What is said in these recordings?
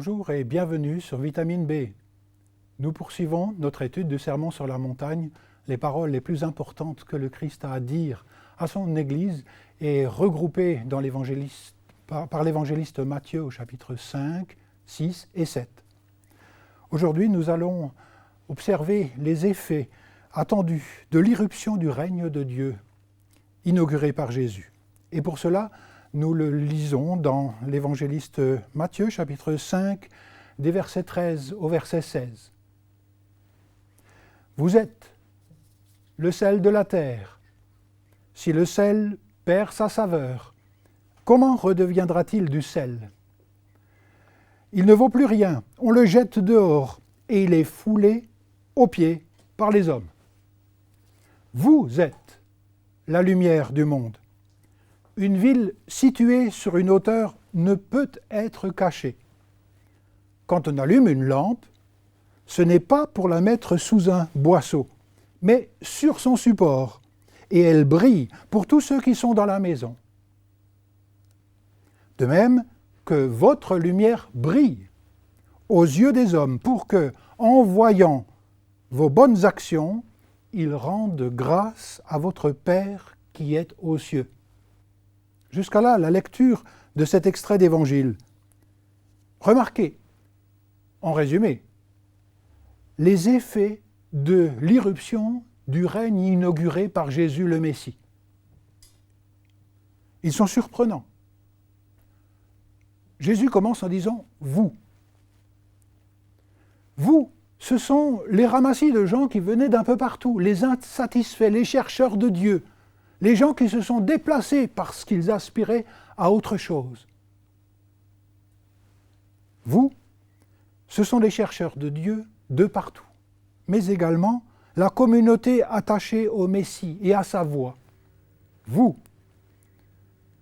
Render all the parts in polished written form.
Bonjour et bienvenue sur Vitamine B. Nous poursuivons notre étude du Sermon sur la montagne, les paroles les plus importantes que le Christ a à dire à son Église et regroupées dans par l'évangéliste Matthieu au chapitre 5, 6 et 7. Aujourd'hui, nous allons observer les effets attendus de l'irruption du règne de Dieu, inauguré par Jésus. Et pour cela, nous le lisons dans l'évangéliste Matthieu, chapitre 5, des versets 13 au verset 16. Vous êtes le sel de la terre. Si le sel perd sa saveur, comment redeviendra-t-il du sel? Il ne vaut plus rien, on le jette dehors et il est foulé aux pieds par les hommes. Vous êtes la lumière du monde. Une ville située sur une hauteur ne peut être cachée. Quand on allume une lampe, ce n'est pas pour la mettre sous un boisseau, mais sur son support, et elle brille pour tous ceux qui sont dans la maison. De même que votre lumière brille aux yeux des hommes pour que, en voyant vos bonnes actions, ils rendent grâce à votre Père qui est aux cieux. Jusqu'à là, la lecture de cet extrait d'évangile. Remarquez, en résumé, les effets de l'irruption du règne inauguré par Jésus le Messie. Ils sont surprenants. Jésus commence en disant « vous ». Vous, ce sont les ramassis de gens qui venaient d'un peu partout, les insatisfaits, les chercheurs de Dieu, les gens qui se sont déplacés parce qu'ils aspiraient à autre chose. Vous, ce sont les chercheurs de Dieu de partout, mais également la communauté attachée au Messie et à sa voix. Vous.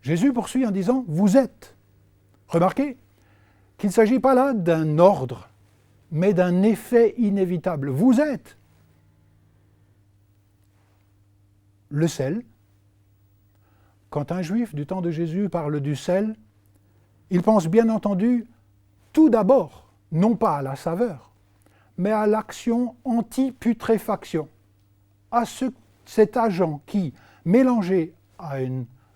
Jésus poursuit en disant « vous êtes ». Remarquez qu'il ne s'agit pas là d'un ordre, mais d'un effet inévitable. Vous êtes le sel. Quand un juif du temps de Jésus parle du sel, il pense bien entendu tout d'abord, non pas à la saveur, mais à l'action anti-putréfaction, à cet agent qui, mélangé à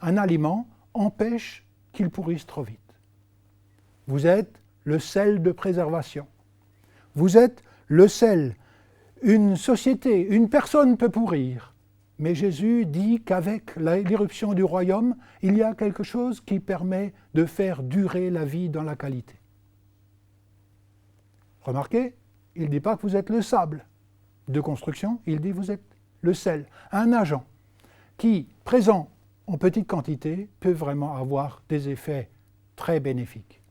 un aliment, empêche qu'il pourrisse trop vite. Vous êtes le sel de préservation. Vous êtes le sel. Une société, une personne peut pourrir. Mais Jésus dit qu'avec l'irruption du royaume, il y a quelque chose qui permet de faire durer la vie dans la qualité. Remarquez, il ne dit pas que vous êtes le sable de construction, il dit que vous êtes le sel, un agent qui, présent en petite quantité, peut vraiment avoir des effets très bénéfiques.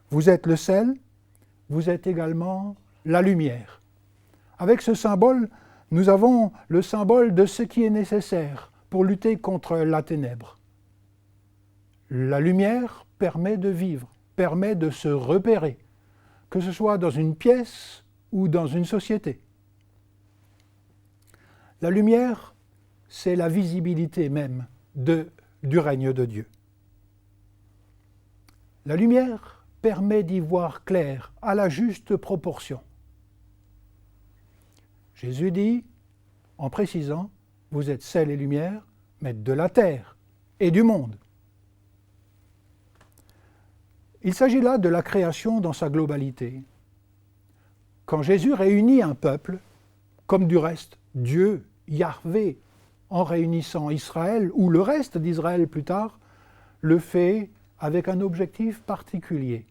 Vous êtes le sel, vous êtes également la lumière. Avec ce symbole, nous avons le symbole de ce qui est nécessaire pour lutter contre la ténèbre. La lumière permet de vivre, permet de se repérer, que ce soit dans une pièce ou dans une société. La lumière, c'est la visibilité même du règne de Dieu. La lumière permet d'y voir clair, à la juste proportion. Jésus dit, en précisant, vous êtes sel et lumière, mais de la terre et du monde. Il s'agit là de la création dans sa globalité. Quand Jésus réunit un peuple, comme du reste Dieu, Yahvé, en réunissant Israël, ou le reste d'Israël plus tard, le fait avec un objectif particulier.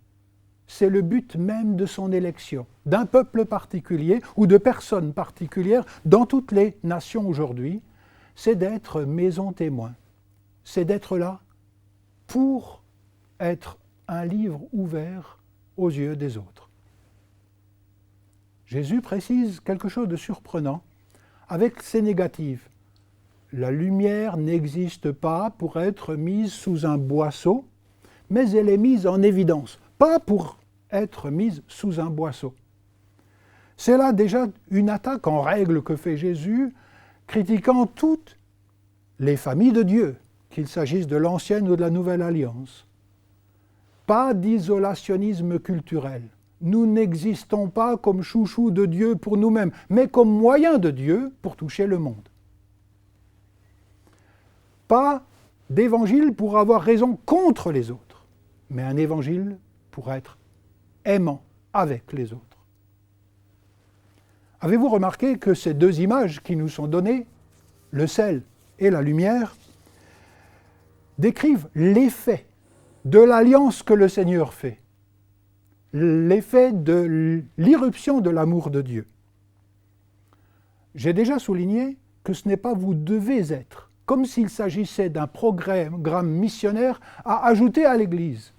C'est le but même de son élection, d'un peuple particulier ou de personnes particulières dans toutes les nations aujourd'hui, c'est d'être maison témoin, c'est d'être là pour être un livre ouvert aux yeux des autres. Jésus précise quelque chose de surprenant avec ses négatives. La lumière n'existe pas pour être mise sous un boisseau, mais elle est mise en évidence, pas pour être mise sous un boisseau. C'est là déjà une attaque en règle que fait Jésus, critiquant toutes les familles de Dieu, qu'il s'agisse de l'ancienne ou de la nouvelle alliance. Pas d'isolationnisme culturel. Nous n'existons pas comme chouchou de Dieu pour nous-mêmes, mais comme moyen de Dieu pour toucher le monde. Pas d'évangile pour avoir raison contre les autres, mais un évangile pour être aimant avec les autres. Avez-vous remarqué que ces deux images qui nous sont données, le sel et la lumière, décrivent l'effet de l'alliance que le Seigneur fait, l'effet de l'irruption de l'amour de Dieu. J'ai déjà souligné que ce n'est pas vous devez être, comme s'il s'agissait d'un programme missionnaire à ajouter à l'Église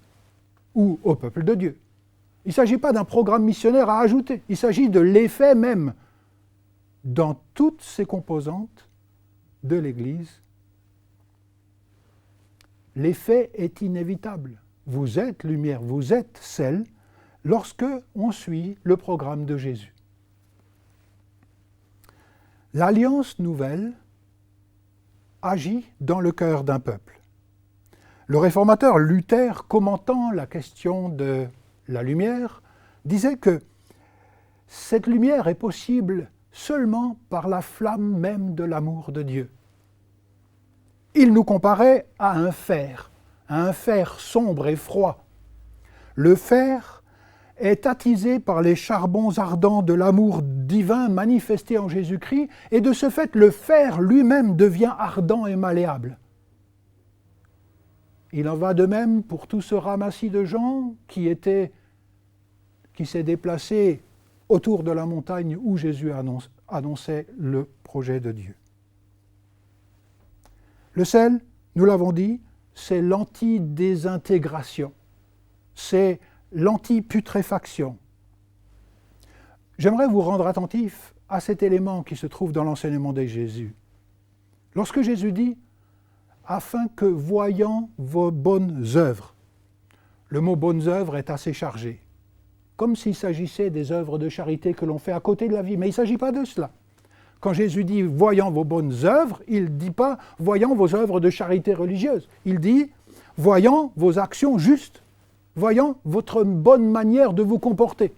ou au peuple de Dieu. Il ne s'agit pas d'un programme missionnaire à ajouter, il s'agit de l'effet même dans toutes ses composantes de l'Église. L'effet est inévitable. Vous êtes lumière, vous êtes sel, lorsque on suit le programme de Jésus. L'alliance nouvelle agit dans le cœur d'un peuple. Le réformateur Luther, commentant la question de la lumière, disait que cette lumière est possible seulement par la flamme même de l'amour de Dieu. Il nous comparait à un fer sombre et froid. Le fer est attisé par les charbons ardents de l'amour divin manifesté en Jésus-Christ, et de ce fait, le fer lui-même devient ardent et malléable. Il en va de même pour tout ce ramassis de gens qui s'est déplacé autour de la montagne où Jésus annonçait le projet de Dieu. Le sel, nous l'avons dit, c'est l'anti-désintégration, c'est l'anti-putréfaction. J'aimerais vous rendre attentif à cet élément qui se trouve dans l'enseignement de Jésus. Lorsque Jésus dit « afin que voyant vos bonnes œuvres », le mot « bonnes œuvres » est assez chargé, comme s'il s'agissait des œuvres de charité que l'on fait à côté de la vie, mais il ne s'agit pas de cela. Quand Jésus dit « voyant vos bonnes œuvres », il ne dit pas « voyant vos œuvres de charité religieuse », il dit « voyant vos actions justes ». Voyant votre bonne manière de vous comporter.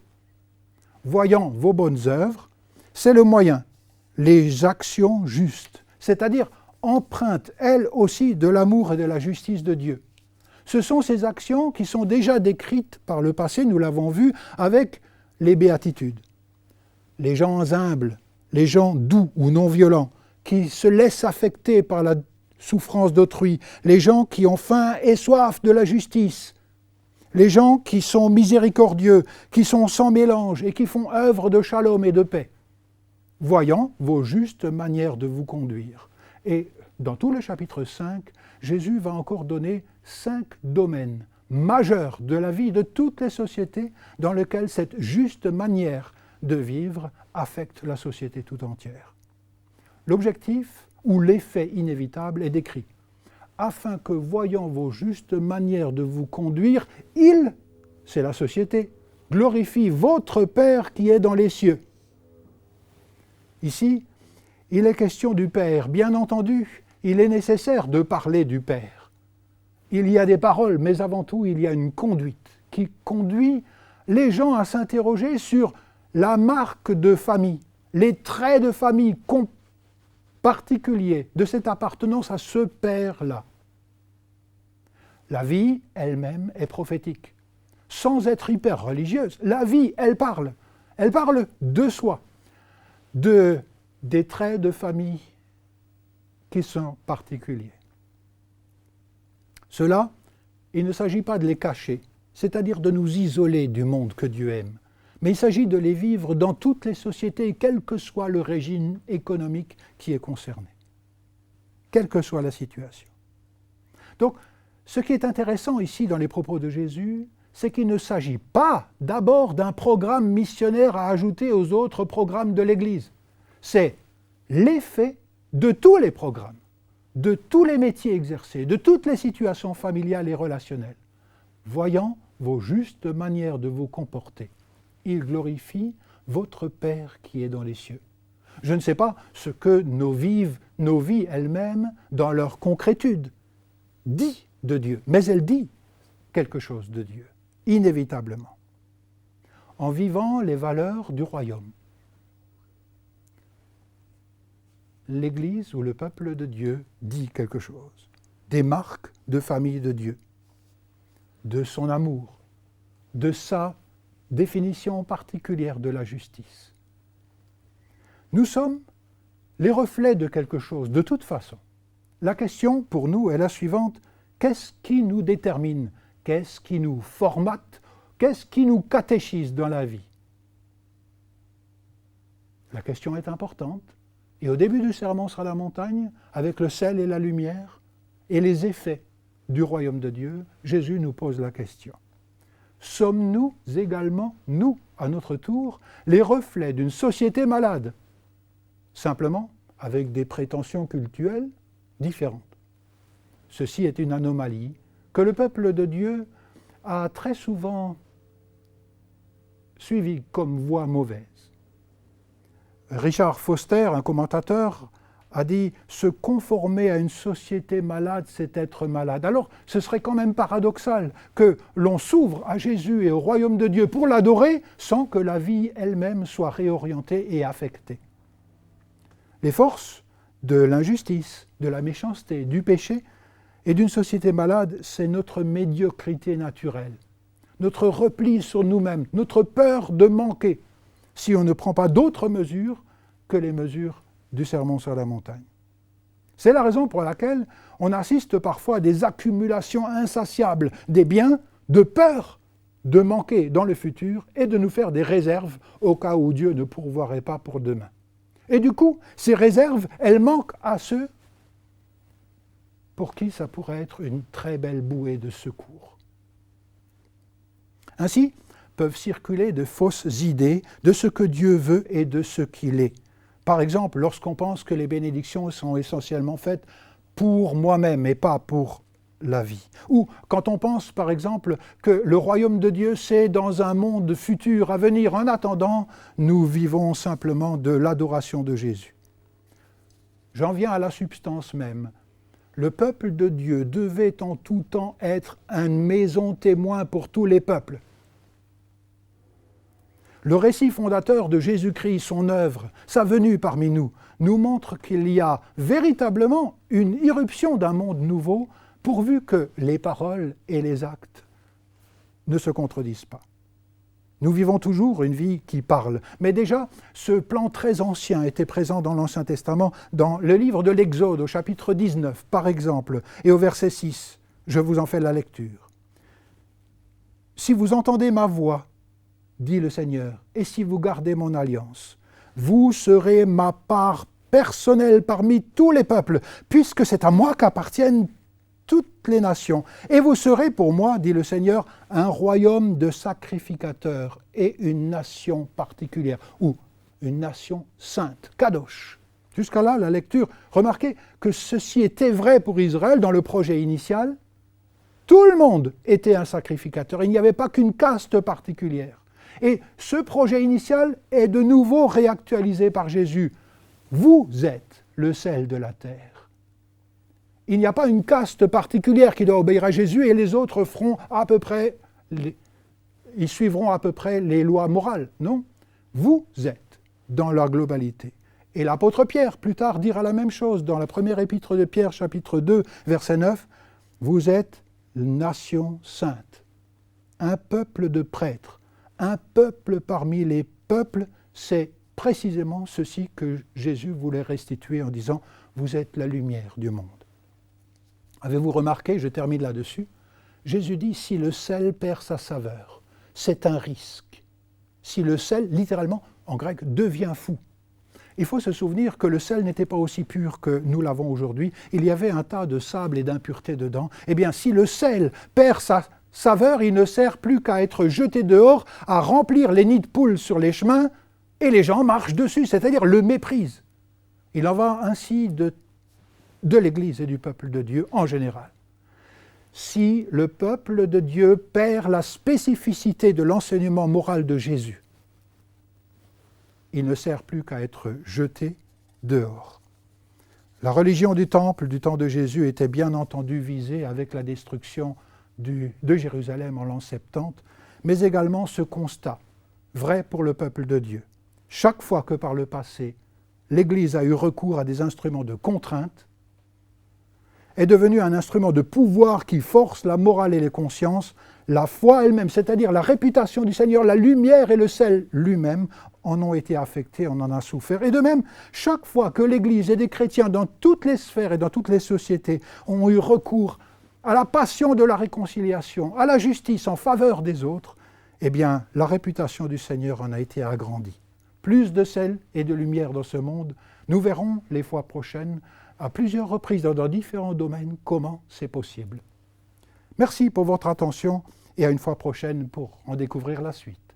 Voyant vos bonnes œuvres, c'est le moyen, les actions justes, c'est-à-dire empreintes, elles aussi, de l'amour et de la justice de Dieu. Ce sont ces actions qui sont déjà décrites par le passé, nous l'avons vu, avec les béatitudes. Les gens humbles, les gens doux ou non violents, qui se laissent affecter par la souffrance d'autrui, les gens qui ont faim et soif de la justice, les gens qui sont miséricordieux, qui sont sans mélange et qui font œuvre de shalom et de paix, voyant vos justes manières de vous conduire. Et dans tout le chapitre 5, Jésus va encore donner 5 domaines majeurs de la vie de toutes les sociétés dans lesquels cette juste manière de vivre affecte la société tout entière. L'objectif ou l'effet inévitable est décrit. Afin que, voyant vos justes manières de vous conduire, il, c'est la société, glorifie votre Père qui est dans les cieux. Ici, il est question du Père. Bien entendu, il est nécessaire de parler du Père. Il y a des paroles, mais avant tout, il y a une conduite qui conduit les gens à s'interroger sur la marque de famille, les traits de famille particuliers de cette appartenance à ce Père-là. La vie elle-même est prophétique, sans être hyper religieuse. La vie, elle parle de soi, des traits de famille qui sont particuliers. Cela, il ne s'agit pas de les cacher, c'est-à-dire de nous isoler du monde que Dieu aime, mais il s'agit de les vivre dans toutes les sociétés, quel que soit le régime économique qui est concerné, quelle que soit la situation. Donc, ce qui est intéressant ici dans les propos de Jésus, c'est qu'il ne s'agit pas d'abord d'un programme missionnaire à ajouter aux autres programmes de l'Église. C'est l'effet de tous les programmes, de tous les métiers exercés, de toutes les situations familiales et relationnelles. Voyant vos justes manières de vous comporter, il glorifie votre Père qui est dans les cieux. Je ne sais pas ce que nos vies elles-mêmes, dans leur concrétude, dit de Dieu, mais elle dit quelque chose de Dieu, inévitablement, en vivant les valeurs du royaume. L'Église ou le peuple de Dieu dit quelque chose, des marques de famille de Dieu, de son amour, de sa définition particulière de la justice. Nous sommes les reflets de quelque chose, de toute façon. La question pour nous est la suivante: qu'est-ce qui nous détermine? Qu'est-ce qui nous formate? Qu'est-ce qui nous catéchise dans la vie? La question est importante. Et au début du sermon sur la montagne, avec le sel et la lumière et les effets du royaume de Dieu, Jésus nous pose la question. Sommes-nous également, nous, à notre tour, les reflets d'une société malade, simplement avec des prétentions cultuelles différentes? Ceci est une anomalie que le peuple de Dieu a très souvent suivie comme voie mauvaise. Richard Foster, un commentateur, a dit « Se conformer à une société malade, c'est être malade ». Alors, ce serait quand même paradoxal que l'on s'ouvre à Jésus et au royaume de Dieu pour l'adorer sans que la vie elle-même soit réorientée et affectée. Les forces de l'injustice, de la méchanceté, du péché et d'une société malade, c'est notre médiocrité naturelle, notre repli sur nous-mêmes, notre peur de manquer, si on ne prend pas d'autres mesures que les mesures du sermon sur la montagne. C'est la raison pour laquelle on assiste parfois à des accumulations insatiables des biens, de peur de manquer dans le futur et de nous faire des réserves au cas où Dieu ne pourvoirait pas pour demain. Et du coup, ces réserves, elles manquent à ceux pour qui ça pourrait être une très belle bouée de secours. Ainsi, peuvent circuler de fausses idées de ce que Dieu veut et de ce qu'il est. Par exemple, lorsqu'on pense que les bénédictions sont essentiellement faites pour moi-même et pas pour la vie. Ou quand on pense, par exemple, que le royaume de Dieu, c'est dans un monde futur à venir. En attendant, nous vivons simplement de l'adoration de Jésus. J'en viens à la substance même. Le peuple de Dieu devait en tout temps être une maison témoin pour tous les peuples. Le récit fondateur de Jésus-Christ, son œuvre, sa venue parmi nous, nous montre qu'il y a véritablement une irruption d'un monde nouveau, pourvu que les paroles et les actes ne se contredisent pas. Nous vivons toujours une vie qui parle, mais déjà, ce plan très ancien était présent dans l'Ancien Testament, dans le livre de l'Exode, au chapitre 19, par exemple, et au verset 6. Je vous en fais la lecture. « Si vous entendez ma voix, dit le Seigneur, et si vous gardez mon alliance, vous serez ma part personnelle parmi tous les peuples, puisque c'est à moi qu'appartiennent toutes les nations. Et vous serez pour moi, dit le Seigneur, un royaume de sacrificateurs et une nation particulière, ou une nation sainte, kadosh. » Jusqu'à là, la lecture. Remarquez que ceci était vrai pour Israël dans le projet initial. Tout le monde était un sacrificateur, il n'y avait pas qu'une caste particulière. Et ce projet initial est de nouveau réactualisé par Jésus. Vous êtes le sel de la terre. Il n'y a pas une caste particulière qui doit obéir à Jésus et les autres ils suivront à peu près les lois morales. Non, vous êtes dans la globalité. Et l'apôtre Pierre, plus tard, dira la même chose dans la première épître de Pierre, chapitre 2, verset 9. Vous êtes une nation sainte, un peuple de prêtres. Un peuple parmi les peuples, c'est précisément ceci que Jésus voulait restituer en disant « Vous êtes la lumière du monde ». Avez-vous remarqué, je termine là-dessus, Jésus dit « Si le sel perd sa saveur, c'est un risque. Si le sel, littéralement, en grec, devient fou. » Il faut se souvenir que le sel n'était pas aussi pur que nous l'avons aujourd'hui. Il y avait un tas de sable et d'impuretés dedans. Eh bien, si le sel perd sa saveur, il ne sert plus qu'à être jeté dehors, à remplir les nids de poules sur les chemins, et les gens marchent dessus, c'est-à-dire le méprisent. Il en va ainsi de l'Église et du peuple de Dieu en général. Si le peuple de Dieu perd la spécificité de l'enseignement moral de Jésus, il ne sert plus qu'à être jeté dehors. La religion du temple du temps de Jésus était bien entendu visée avec la destruction de Jérusalem en l'an 70, mais également ce constat, vrai pour le peuple de Dieu. Chaque fois que par le passé, l'Église a eu recours à des instruments de contrainte, est devenue un instrument de pouvoir qui force la morale et les consciences, la foi elle-même, c'est-à-dire la réputation du Seigneur, la lumière et le sel lui-même en ont été affectés, on en a souffert. Et de même, chaque fois que l'Église et des chrétiens dans toutes les sphères et dans toutes les sociétés ont eu recours à la passion de la réconciliation, à la justice en faveur des autres, eh bien, la réputation du Seigneur en a été agrandie. Plus de sel et de lumière dans ce monde, nous verrons les fois prochaines, à plusieurs reprises dans différents domaines, comment c'est possible. Merci pour votre attention et à une fois prochaine pour en découvrir la suite.